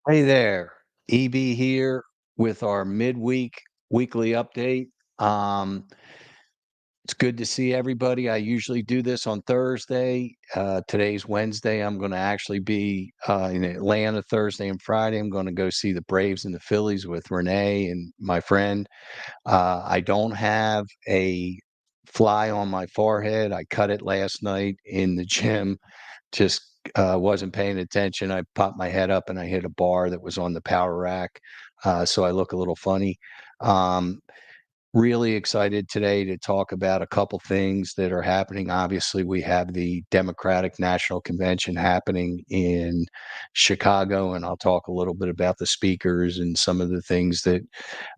Hey there, EB here with our midweek weekly update. Um, it's good to see everybody. I usually do this on Thursday. Today's Wednesday. I'm going to actually be in Atlanta Thursday and Friday. I'm going to go see the Braves and the Phillies with Renee and my friend. I don't have a fly on my forehead. I cut it last night in the gym, just wasn't paying attention. I popped my head up and I hit a bar that was on the power rack. So I look a little funny. Um, Really excited today to talk about a couple things that are happening. Obviously, we have the Democratic National Convention happening in Chicago, and I'll talk a little bit about the speakers and some of the things that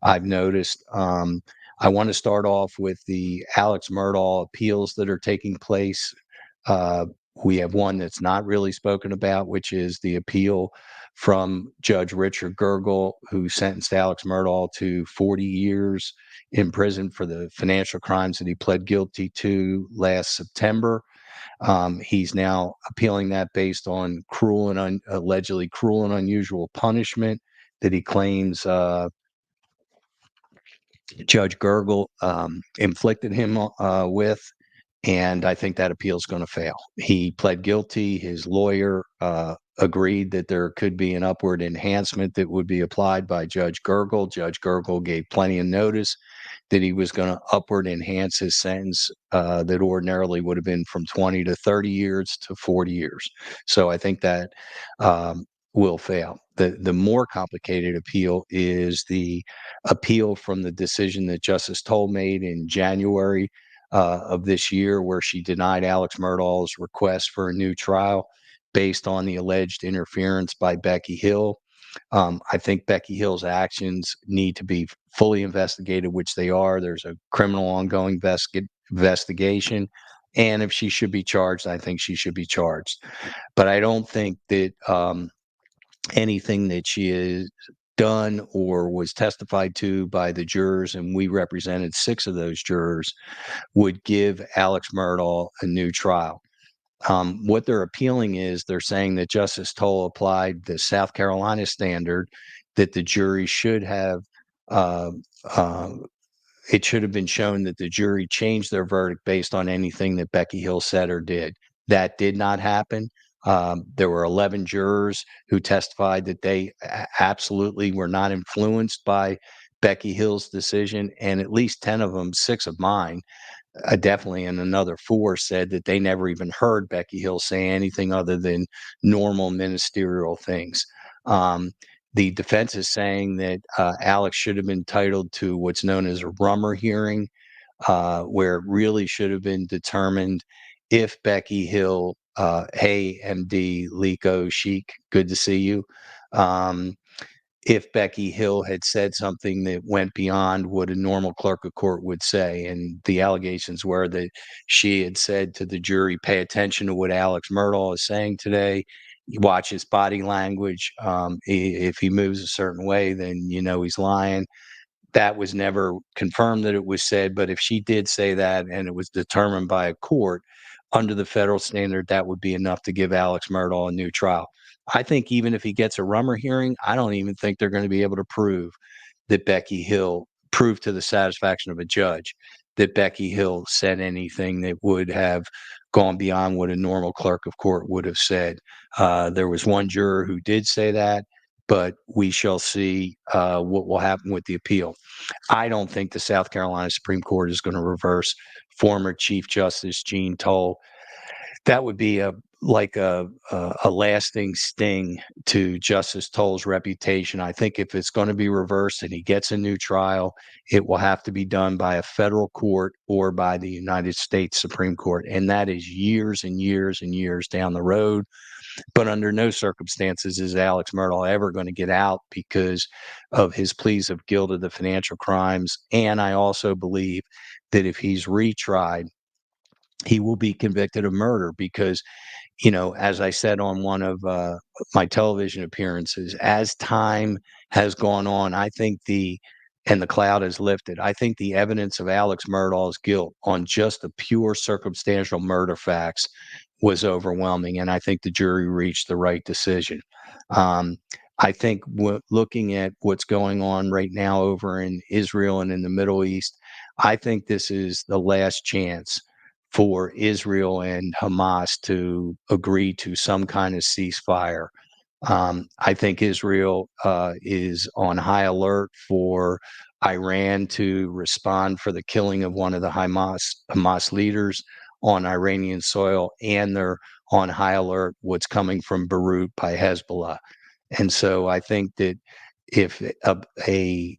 I've noticed. I want to start off with the Alex Murdaugh appeals that are taking place. Uh, we have one that's not really spoken about, which is the appeal from Judge Richard Gergel, who sentenced Alex Murdaugh to 40 years in prison for the financial crimes that he pled guilty to last September. He's now appealing that based on allegedly cruel and unusual punishment that he claims Judge Gergel inflicted him with. And I think that appeal is going to fail. He pled guilty. His lawyer agreed that there could be an upward enhancement that would be applied by Judge Gergel. Judge Gergel gave plenty of notice that he was going to upward enhance his sentence that ordinarily would have been from 20 to 30 years to 40 years. So I think that will fail. The more complicated appeal is the appeal from the decision that Justice Toll made in January of this year, where she denied Alex Murdaugh's request for a new trial based on the alleged interference by Becky Hill. I think Becky Hill's actions need to be fully investigated, which they are. There's a criminal ongoing investigation. And if she should be charged, I think she should be charged. But I don't think that anything that she has done or was testified to by the jurors, and we represented 6 of those jurors, would give Alex Murdaugh a new trial. What they're appealing is they're saying that Justice Toll applied the South Carolina standard that the jury should have. Uh, uh, it should have been shown that the jury changed their verdict based on anything that Becky Hill said or did. That did not happen. There were 11 jurors who testified that they absolutely were not influenced by Becky Hill's decision, and at least 10 of them, 6 of mine, definitely, and another 4 said that they never even heard Becky Hill say anything other than normal ministerial things. Um, the defense is saying that Alex should have been entitled to what's known as a rummer hearing, where it really should have been determined if Becky Hill, hey, MD, Lico, Sheik, good to see you. Um, if Becky Hill had said something that went beyond what a normal clerk of court would say. And the allegations were that she had said to the jury, pay attention to what Alex Murdaugh is saying today. You watch his body language. If he moves a certain way, then you know he's lying. That was never confirmed that it was said, but if she did say that and it was determined by a court under the federal standard, that would be enough to give Alex Murdaugh a new trial. I think even if he gets a rumor hearing, I don't even think they're going to be able to prove that Becky Hill proved to the satisfaction of a judge that Becky Hill said anything that would have gone beyond what a normal clerk of court would have said. There was one juror who did say that, but we shall see what will happen with the appeal. I don't think the South Carolina Supreme Court is going to reverse former Chief Justice Jean Toll. That would be a lasting sting to Justice Toll's reputation. I think if it's going to be reversed and he gets a new trial, it will have to be done by a federal court or by the United States Supreme Court, and that is years and years and years down the road. But under no circumstances is Alex Murdaugh ever going to get out because of his pleas of guilt of the financial crimes. And I also believe that if he's retried, he will be convicted of murder because, as I said on one of my television appearances, as time has gone on, I think and the cloud has lifted. I think the evidence of Alex Murdaugh's guilt on just the pure circumstantial murder facts was overwhelming, and I think the jury reached the right decision. Um, I think looking at what's going on right now over in Israel and in the Middle East, I think this is the last chance for Israel and Hamas to agree to some kind of ceasefire. I think Israel is on high alert for Iran to respond for the killing of one of the Hamas leaders on Iranian soil, and they're on high alert what's coming from Beirut by Hezbollah. And so I think that if a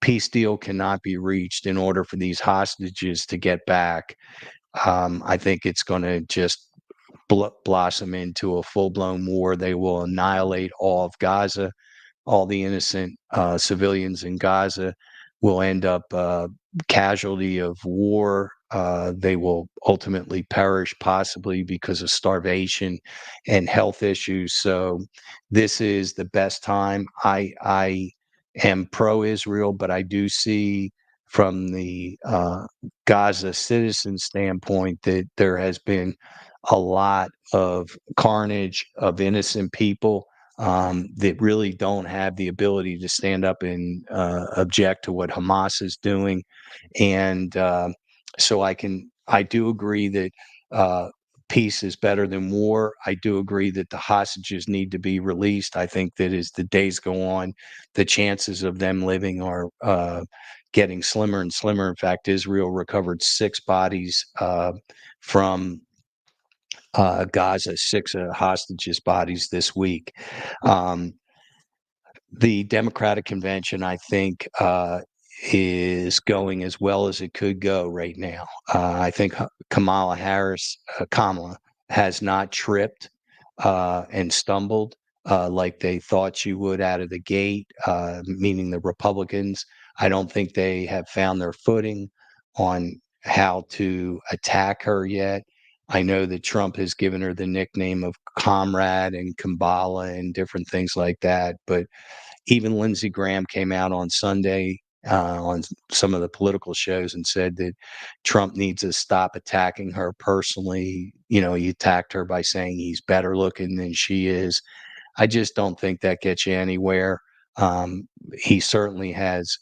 peace deal cannot be reached in order for these hostages to get back, I think it's going to just blossom into a full-blown war. They will annihilate all of Gaza. All the innocent civilians in Gaza will end up casualty of war. They will ultimately perish, possibly because of starvation and health issues. So, this is the best time. I am pro-Israel, but I do see from the Gaza citizen standpoint that there has been a lot of carnage of innocent people that really don't have the ability to stand up and object to what Hamas is doing. And so I do agree that peace is better than war. I do agree that the hostages need to be released. I think that as the days go on, the chances of them living are getting slimmer and slimmer. In fact, Israel recovered 6 bodies from Gaza, 6 hostages' bodies this week. Um, the Democratic convention, I think, is going as well as it could go right now. I think Kamala Harris, Kamala, has not tripped and stumbled like they thought she would out of the gate, meaning the Republicans. I don't think they have found their footing on how to attack her yet. I know that Trump has given her the nickname of Comrade and Kambala and different things like that, but even Lindsey Graham came out on Sunday on some of the political shows and said that Trump needs to stop attacking her personally. He attacked her by saying he's better looking than she is. I just don't think that gets you anywhere. He certainly has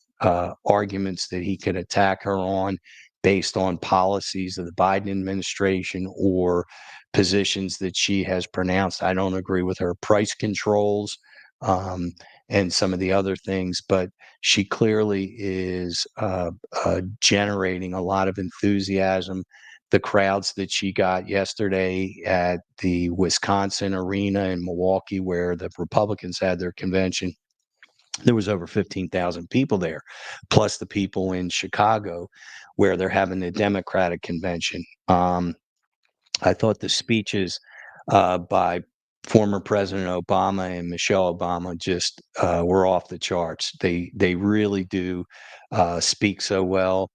arguments that he could attack her on based on policies of the Biden administration or positions that she has pronounced. I don't agree with her price controls um, and some of the other things, but she clearly is generating a lot of enthusiasm. The crowds that she got yesterday at the Wisconsin arena in Milwaukee, where the Republicans had their convention, there was over 15,000 people there, plus the people in Chicago, where they're having the Democratic convention. I thought the speeches by former President Obama and Michelle Obama just were off the charts. They really do speak so well.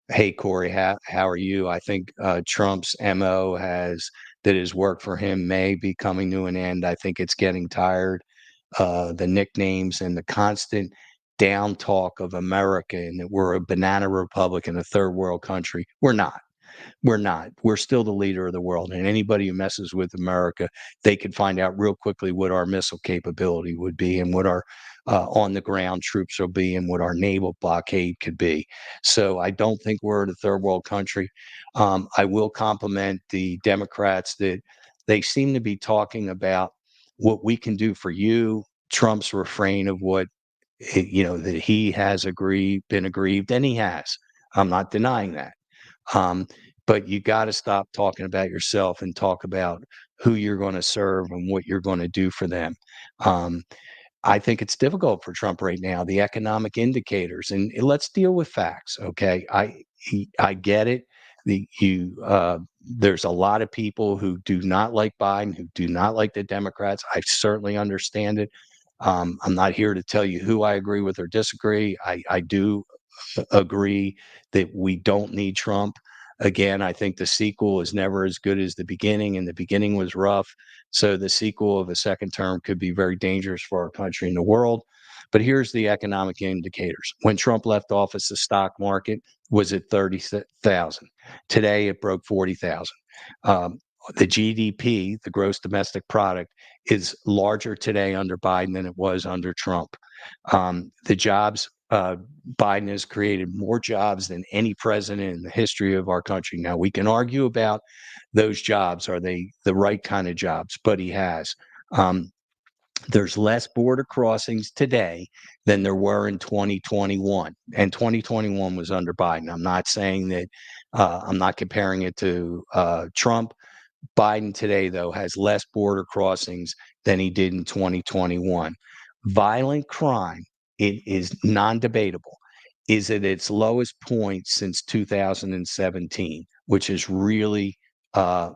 Hey Corey, how are you? I think Trump's MO that has worked for him may be coming to an end. I think it's getting tired. The nicknames and the constant down talk of America and that we're a banana republic and a third world country. We're not. We're not. We're still the leader of the world. And anybody who messes with America, they could find out real quickly what our missile capability would be and what our on the ground troops will be and what our naval blockade could be. So I don't think we're the third world country. I will compliment the Democrats that they seem to be talking about what we can do for you. Trump's refrain of what that he has been aggrieved, and he has. I'm not denying that. Um, but you got to stop talking about yourself and talk about who you're going to serve and what you're going to do for them. Um, I think it's difficult for Trump right now. The economic indicators, and let's deal with facts. Okay, I get it. There's a lot of people who do not like Biden, who do not like the Democrats. I certainly understand it. I'm not here to tell you who I agree with or disagree. I do agree that we don't need Trump. Again, I think the sequel is never as good as the beginning, and the beginning was rough. So the sequel of a second term could be very dangerous for our country and the world. But here's the economic indicators. When Trump left office, the stock market was at 30,000. Today, it broke 40,000. the GDP, the gross domestic product, is larger today under Biden than it was under Trump. The jobs, Biden has created more jobs than any president in the history of our country. Now, we can argue about those jobs. Are they the right kind of jobs? But he has. Um, there's less border crossings today than there were in 2021. And 2021 was under Biden. I'm not saying that, I'm not comparing it to Trump. Biden today, though, has less border crossings than he did in 2021. Violent crime, it is non-debatable, is at its lowest point since 2017, which is really uh,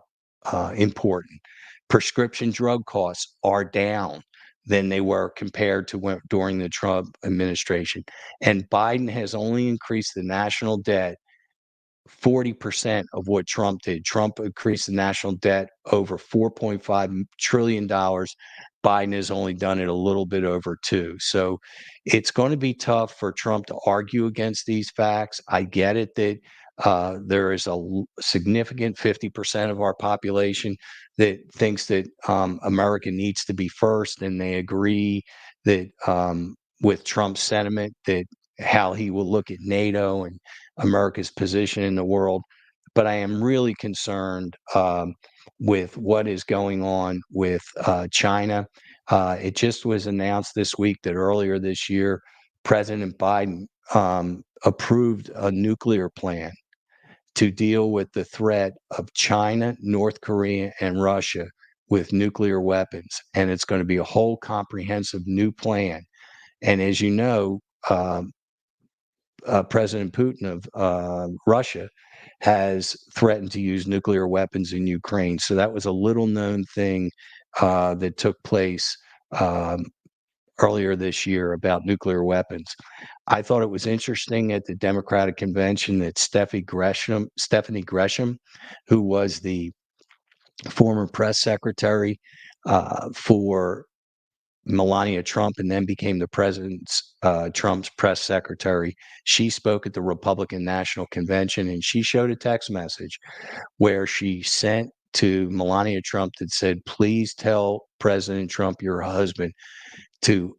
important. Prescription drug costs are down than they were compared to during the Trump administration. And Biden has only increased the national debt 40% of what Trump did. Trump increased the national debt over $4.5 trillion. Biden has only done it a little bit over two. So it's going to be tough for Trump to argue against these facts. I get it that there is a significant 50% of our population that thinks that America needs to be first, and they agree that with Trump's sentiment that how he will look at NATO and America's position in the world. But I am really concerned with what is going on with China. It just was announced this week that earlier this year, President Biden approved a nuclear plan to deal with the threat of China, North Korea, and Russia with nuclear weapons. And it's going to be a whole comprehensive new plan. And as you know, President Putin of Russia has threatened to use nuclear weapons in Ukraine. So that was a little known thing that took place um, earlier this year about nuclear weapons. I thought it was interesting at the Democratic convention that Stephanie Gresham, who was the former press secretary for Melania Trump and then became the president's Trump's press secretary. She spoke at the Republican National Convention, and she showed a text message where she sent to Melania Trump that said, "Please tell President Trump, your husband, to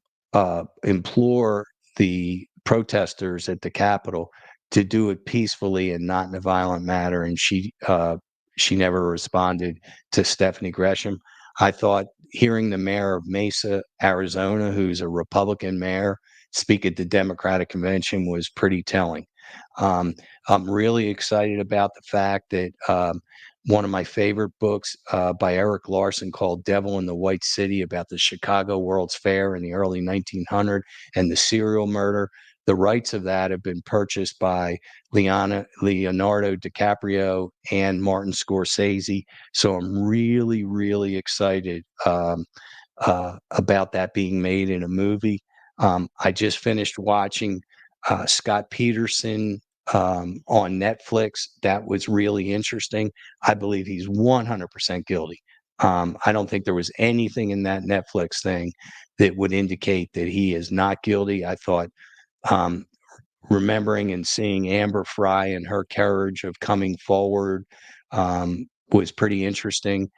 implore the protesters at the Capitol to do it peacefully and not in a violent manner." And she never responded to Stephanie Gresham. I thought hearing the mayor of Mesa, Arizona, who's a Republican mayor, speak at the Democratic convention was pretty telling. Um, I'm really excited about the fact that one of my favorite books by Eric Larson called Devil in the White City about the Chicago World's Fair in the early 1900s and the serial murder. The rights of that have been purchased by Leonardo DiCaprio and Martin Scorsese. So I'm really, really excited about that being made in a movie. I just finished watching Scott Peterson on Netflix. That was really interesting. I believe he's 100% guilty. I don't think there was anything in that Netflix thing that would indicate that he is not guilty. I thought um, remembering and seeing Amber Fry and her courage of coming forward was pretty interesting.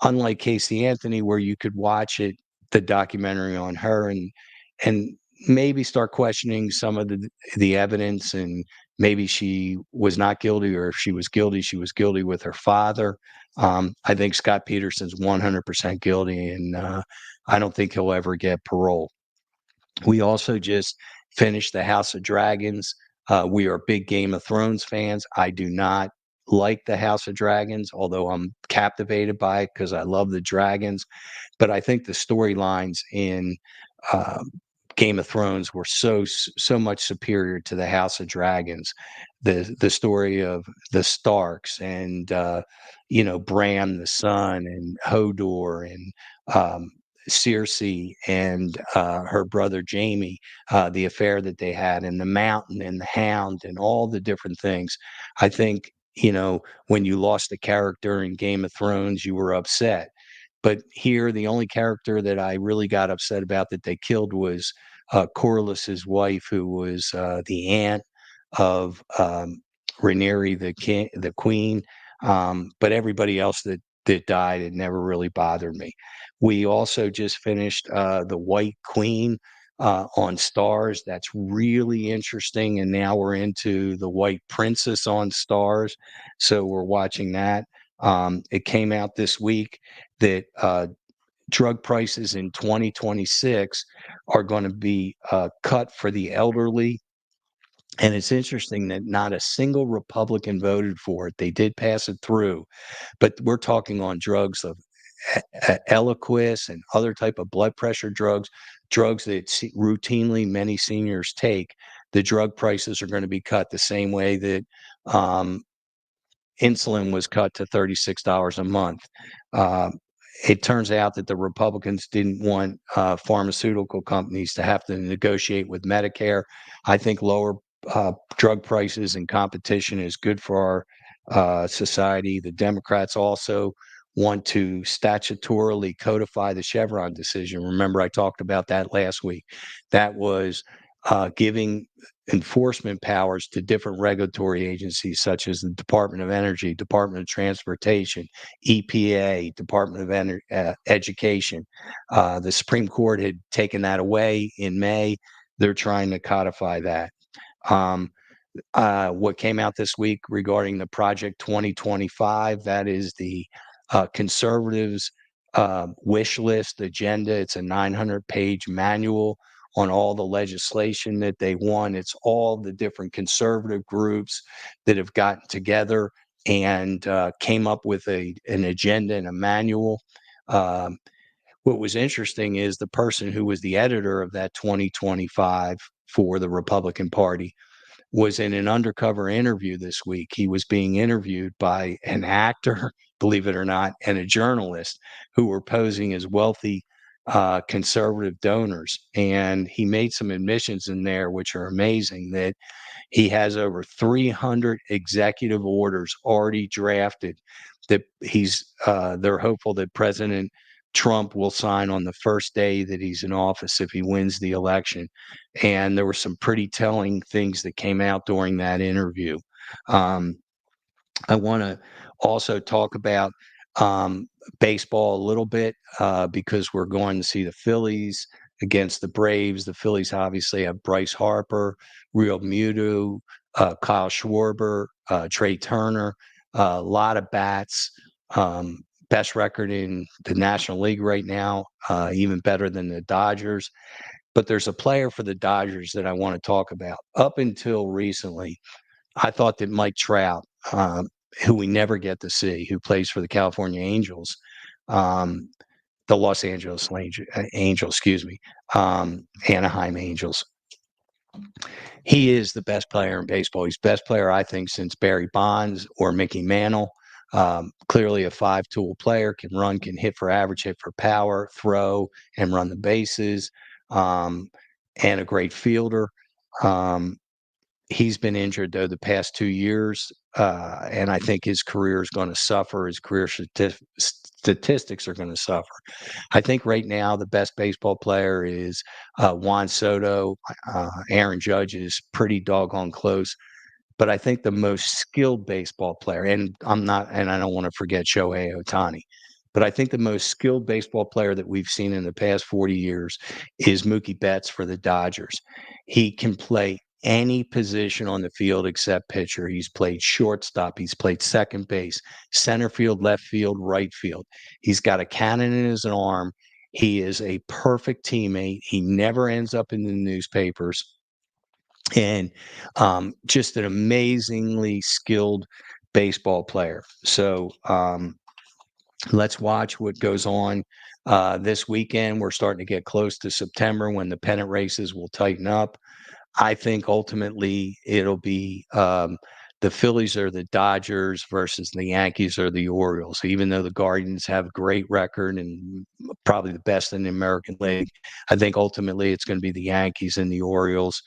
Unlike Casey Anthony, where you could watch it, the documentary on her, and maybe start questioning some of the evidence, and maybe she was not guilty, or if she was guilty with her father. I think Scott Peterson's 100% guilty, and I don't think he'll ever get parole. We also just finished the House of Dragons. We are big Game of Thrones fans. I do not like the House of Dragons, although I'm captivated by it because I love the dragons. But I think the storylines in uh, Game of Thrones were so much superior to the House of Dragons. The story of the Starks and Bran the son and Hodor and Cersei and her brother Jamie, the affair that they had, and the Mountain and the Hound and all the different things. I think when you lost a character in Game of Thrones, you were upset. But here, the only character that I really got upset about that they killed was Corliss's wife, who was the aunt of Rhaenyra, the queen. But everybody else that that died. It never really bothered me. We also just finished The White Queen on Stars. That's really interesting. And now we're into The White Princess on Stars. So we're watching that. It came out this week that drug prices in 2026 are going to be cut for the elderly. And it's interesting that not a single Republican voted for it. They did pass it through, but we're talking on drugs of Eliquis and other type of blood pressure drugs, drugs that routinely many seniors take. The drug prices are going to be cut the same way that insulin was cut to $36 a month. Uh, it turns out that the Republicans didn't want pharmaceutical companies to have to negotiate with Medicare. I think lower drug prices and competition is good for our society. The Democrats also want to statutorily codify the Chevron decision. Remember, I talked about that last week. That was giving enforcement powers to different regulatory agencies such as the Department of Energy, Department of Transportation, EPA, Department of Education. The Supreme Court had taken that away in May. They're trying to codify that. What came out this week regarding the Project 2025, that is the conservatives' wish list agenda. It's a 900-page manual on all the legislation that they want. It's all the different conservative groups that have gotten together and came up with an agenda and a manual. What was interesting is the person who was the editor of that 2025 for the Republican Party was in an undercover interview this week. He was being interviewed by an actor, believe it or not, and a journalist who were posing as wealthy conservative donors. And he made some admissions in there, which are amazing, that he has over 300 executive orders already drafted that they're hopeful that President Trump will sign on the first day that he's in office if he wins the election. And there were some pretty telling things that came out during that interview. Um, I want to also talk about baseball a little bit because we're going to see the Phillies against the Braves. The Phillies obviously have Bryce Harper, Real Muto, Kyle Schwarber, Trey Turner, a lot of bats. Best record in the National League right now, even better than the Dodgers. But there's a player for the Dodgers that I want to talk about. Up until recently, I thought that Mike Trout, who we never get to see, who plays for the California Angels, the Los Angeles Angels, excuse me, Anaheim Angels. He is the best player in baseball. He's the best player, I think, since Barry Bonds or Mickey Mantle. Clearly a five-tool player, can run, can hit for average, hit for power, throw, and run the bases, and a great fielder. He's been injured, though, the past 2 years, and I think his career is going to suffer. His career statistics are going to suffer. I think right now the best baseball player is Juan Soto. Aaron Judge is pretty doggone close. But I think the most skilled baseball player, and I don't want to forget Shohei Ohtani, but I think the most skilled baseball player that we've seen in the past 40 years is Mookie Betts for the Dodgers. He can play any position on the field except pitcher. He's played shortstop. He's played second base, center field, left field, right field. He's got a cannon in his arm. He is a perfect teammate. He never ends up in the newspapers. And just an amazingly skilled baseball player. So let's watch what goes on this weekend. We're starting to get close to September when the pennant races will tighten up. I think ultimately it'll be the Phillies or the Dodgers versus the Yankees or the Orioles. Even though the Guardians have a great record and probably the best in the American League, I think ultimately it's going to be the Yankees and the Orioles.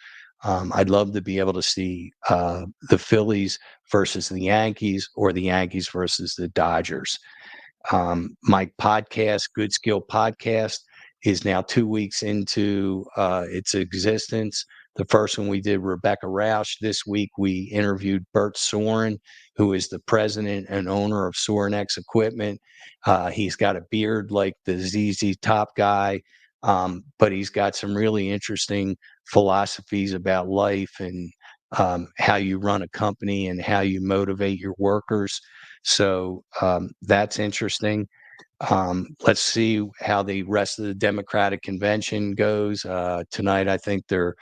I'd love to be able to see the Phillies versus the Yankees or the Yankees versus the Dodgers. My podcast, Good Skill Podcast, is now 2 weeks into its existence. The first one we did Rebecca Rausch. This week we interviewed Bert Soren, who is the president and owner of Sorenex Equipment. He's got a beard like the ZZ Top guy, but he's got some really interesting philosophies about life and how you run a company and how you motivate your workers. So that's interesting. Let's see how the rest of the Democratic convention goes. Tonight, I think they're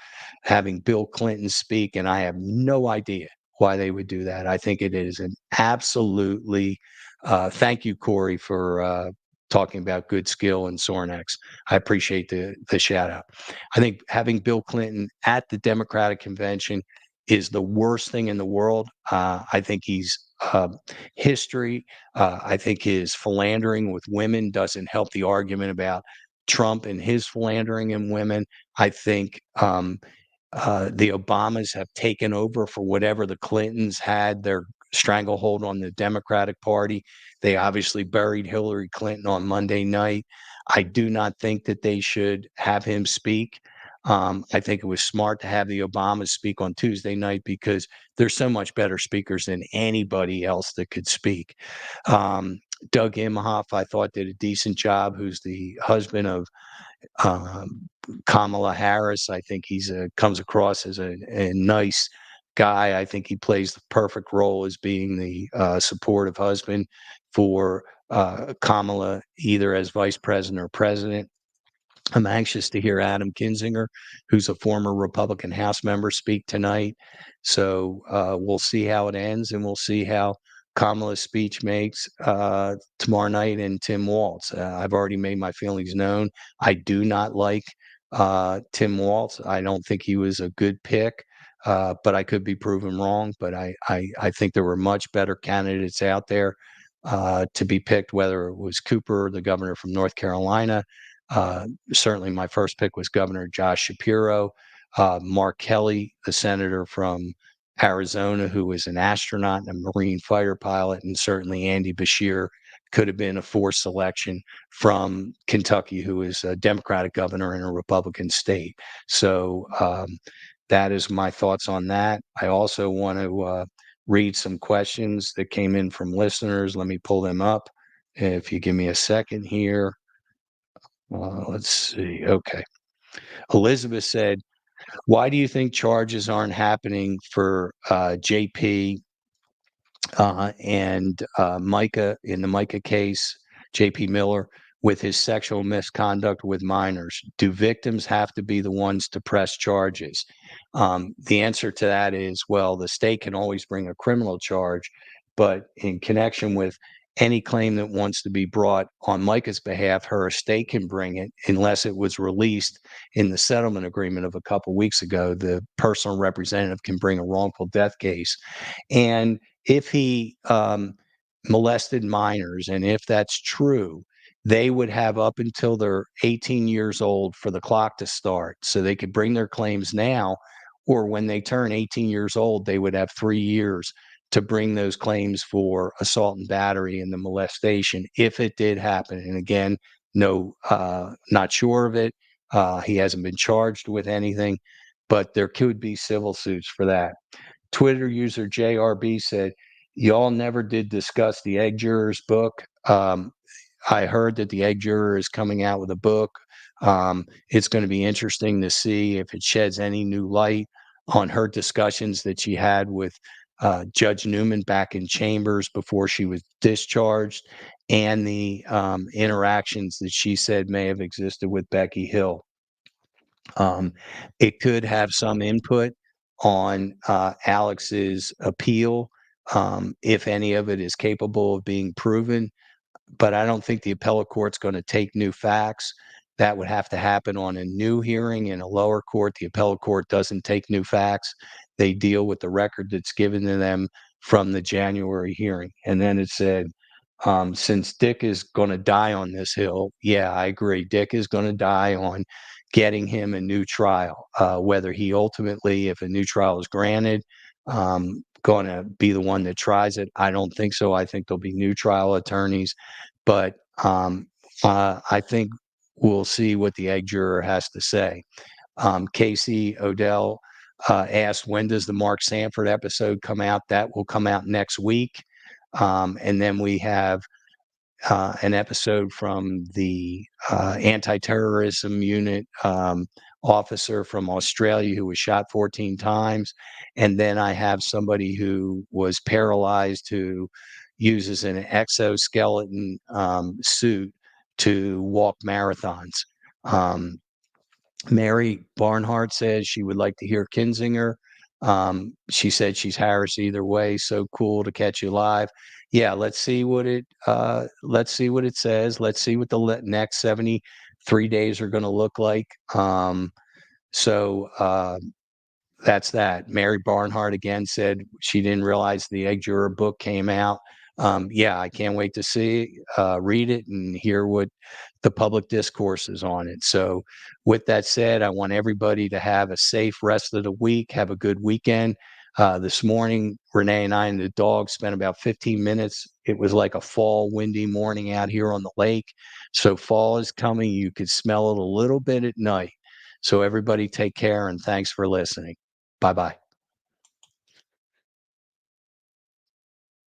having Bill Clinton speak, and I have no idea why they would do that. I think it is an absolutely thank you, Corey, for talking about good skill and Sornex. I appreciate the shout out. I think having Bill Clinton at the Democratic convention is the worst thing in the world. I think he's history. I think his philandering with women doesn't help the argument about Trump and his philandering in women. I think the Obamas have taken over for whatever the Clintons had their stranglehold on the Democratic Party. They obviously buried Hillary Clinton on Monday night. I do not think that they should have him speak. I think it was smart to have the Obamas speak on Tuesday night because there's so much better speakers than anybody else that could speak. Um, Doug Imhoff, I thought, did a decent job, who's the husband of um, Kamala Harris. I think he's comes across as a nice guy. I think he plays the perfect role as being the supportive husband for Kamala, either as vice president or president. I'm anxious to hear Adam Kinzinger, who's a former Republican House member, speak tonight. So we'll see how it ends, and we'll see how Kamala's speech makes tomorrow night. And Tim Walz. I've already made my feelings known. I do not like Tim Walz. I don't think he was a good pick, but I could be proven wrong. But I think there were much better candidates out there to be picked, whether it was Cooper, the governor from North Carolina. Certainly, my first pick was Governor Josh Shapiro. Mark Kelly, the senator from Arizona, who was an astronaut and a Marine fighter pilot, and certainly Andy Beshear could have been a forced selection from Kentucky, who is a Democratic governor in a Republican state. So that is my thoughts on that. I also want to read some questions that came in from listeners. Let me pull them up. If you give me a second here. Let's see. Okay. Elizabeth said, why do you think charges aren't happening for JP and Micah in the Micah case, JP Miller, with his sexual misconduct with minors? Do victims have to be the ones to press charges? The answer to that is, well, the state can always bring a criminal charge, but in connection with any claim that wants to be brought on Micah's behalf, her estate can bring it unless it was released in the settlement agreement of a couple weeks ago. The personal representative can bring a wrongful death case. And if he molested minors, and if that's true, they would have up until they're 18 years old for the clock to start. So they could bring their claims now, or when they turn 18 years old, they would have 3 years to bring those claims for assault and battery and the molestation if it did happen. And again, no, not sure of it. He hasn't been charged with anything, but there could be civil suits for that. Twitter user JRB said, y'all never did discuss the egg juror's book. I heard that the egg juror is coming out with a book. It's going to be interesting to see if it sheds any new light on her discussions that she had with Judge Newman back in chambers before she was discharged, and the interactions that she said may have existed with Becky Hill. It could have some input on Alex's appeal, if any of it is capable of being proven. But I don't think the appellate court's going to take new facts. That would have to happen on a new hearing in a lower court. The appellate court doesn't take new facts. They deal with the record that's given to them from the January hearing. And then it said, since Dick is going to die on this hill, yeah, I agree. Dick is going to die on getting him a new trial. Whether he ultimately, if a new trial is granted, going to be the one that tries it, I don't think so. I think there'll be new trial attorneys, but I think we'll see what the egg juror has to say. Casey Odell asked, when does the Mark Sanford episode come out? That will come out next week. And then we have an episode from the anti-terrorism unit officer from Australia who was shot 14 times. And then I have somebody who was paralyzed who uses an exoskeleton suit to walk marathons. Um, Mary Barnhart says she would like to hear Kinzinger. She said she's Harris either way. So cool to catch you live. Yeah, let's see what it says. Let's see what the next 73 days are going to look like. So that's that. Mary Barnhart again said she didn't realize the Egg Juror book came out. Yeah, I can't wait to read it and hear what the public discourse is on it. So with that said, I want everybody to have a safe rest of the week. Have a good weekend. This morning, Renee and I and the dog spent about 15 minutes. It was like a fall, windy morning out here on the lake. So fall is coming. You could smell it a little bit at night. So everybody take care and thanks for listening. Bye-bye.